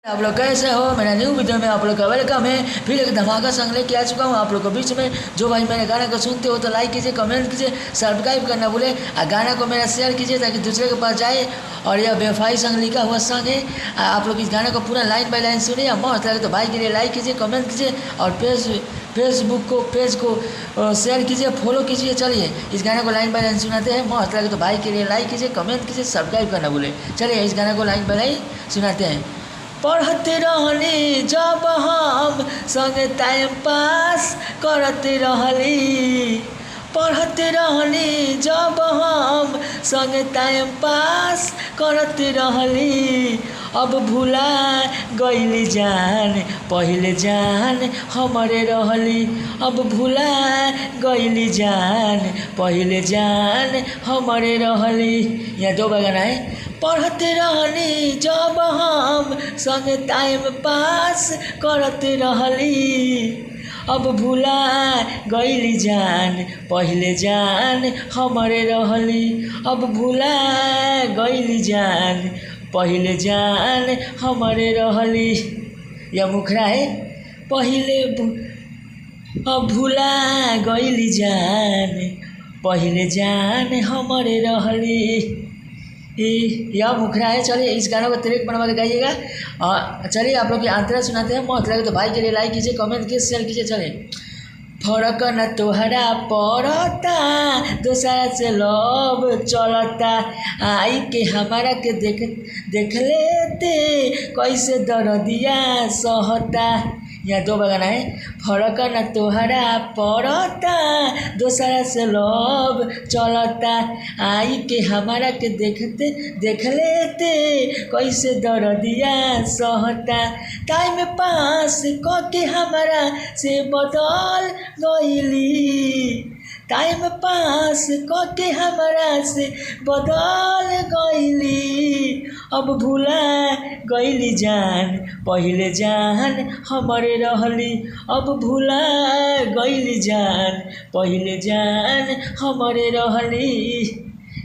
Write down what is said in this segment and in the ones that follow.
आप लोग कैसे हो। मेरा न्यू वीडियो में आप लोग का वेलकम है। फिर एक धमाका संग लेके आ चुका हूँ आप लोग के बीच में। जो भाई मेरे गाना को सुनते हो तो लाइक कीजिए, कमेंट कीजिए, सब्सक्राइब करना भूले और गाना को मेरा शेयर कीजिए ताकि दूसरे के पास जाए। और यह बेवफाई संग लिखा हुआ सॉन्ग है। आप लोग इस गाने को पूरा लाइन बाय लाइन सुनिए। मस्त लगे तो भाई के लिए लाइक कीजिए, कमेंट कीजिए और पेज को शेयर कीजिए, फॉलो कीजिए। चलिए इस गाने को लाइन बाय लाइन सुनाते हैं। मस्त लगे तो भाई के लिए लाइक कीजिए, कमेंट कीजिए, सब्सक्राइब करना भूले। चलिए इस गाने को लाइन बाय लाइन सुनाते हैं। पढ़ते रहली जब हम संग टाइम पास करते रहली, पढ़ते रहली जब हम संग टाइम पास करते रहली। अब भुला गईली जान पहले जान हमारे रहली। अब भुला गईली जान पहले जान हमारे रहली। यहाँ दो गाना है। पढ़ते रहली जब हम संग टाइम पास करते रहली। अब भुला गईली जान पहले जान हमारे रहली। अब भुला गईली जान पहले जान हमारे रहली। यह मुखरा है। अब भुला गईली जान पहले जान हमारे रहली। यह मुखरा है। चलिए इस गानों को ट्रैक बनवा के गाइएगा। चलिए आप लोग की आंतरा सुनाते हैं। मौत लगे तो भाई के लिए लाइक कीजिए, कमेंट कीजिए, शेयर कीजिए। चलिए फरक न तोहरा पड़ता दूसरा से लव चलता। आई के हमारा के देख लेते कैसे दर्दिया सहता। यहाँ दो गाना है। फरक न तोहरा पड़ता दूसरा से लव चलता। आई के हमारा के देख लेते कैसे दर्दिया सहता। टाइम पास क के हमारा से बदल गईली। टाइम पास क के हमारा से बदल गईली। अब भुला गईली जान पहले जान हमारे रहली। अब भुला गईली जान पहले जान हमारे रहली।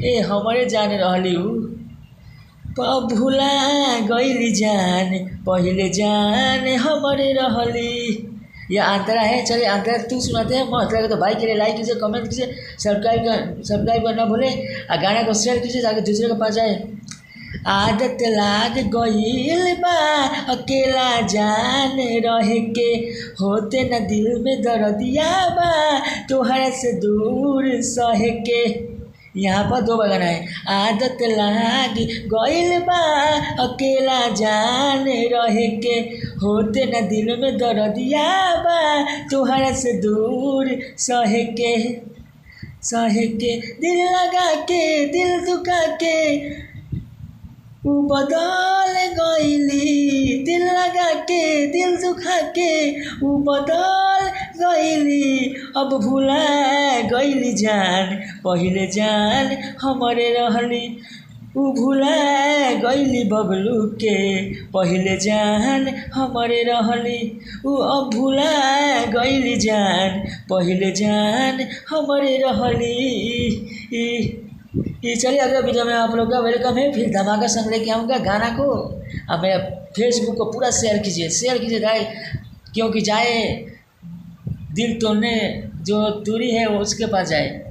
ए हमारे जान रहली उ। अब भुला गईली जान पहले जान हमारे रहली। यह आंतरा है। चलिए आंतरा तू सुनाते हैं। मस्त लगे तो भाई के लिए लाइक कीजिए, कमेंट कीजिए, सब्सक्राइब करना भूले और गाना को शेयर कीजिए ताकि दूसरे के पास जाए। आदत लाग गईल बा अकेला जान रहे के, होते न दिल में दर्दिया बा तोहरा से दूर सहे के। यहाँ पर दो गाना है। आदत लाग गईल बा अकेला जान रहे के, होते न दिल में दर्दिया बा तोहरा से दूर सहे के। दिल लगा के दिल दुखा के उ बदल गईली। दिल लगा के दिल दुखा के उ बदल गईली। अब भुला गईली जान पहले जान हमारे रहली। उ भुला गईली बबलू के पहले जान हमारे रहली। उ अब भुला गईली जान पहले जान हमारे रहली। चलिए अगले वीडियो में आप लोग का वेलकम है। फिर धमाका संग लेके आऊँगा गाना को। अब मेरा फेसबुक को पूरा शेयर कीजिए जाए, क्योंकि जाए दिल तोड़ने जो दूरी है वो उसके पास जाए।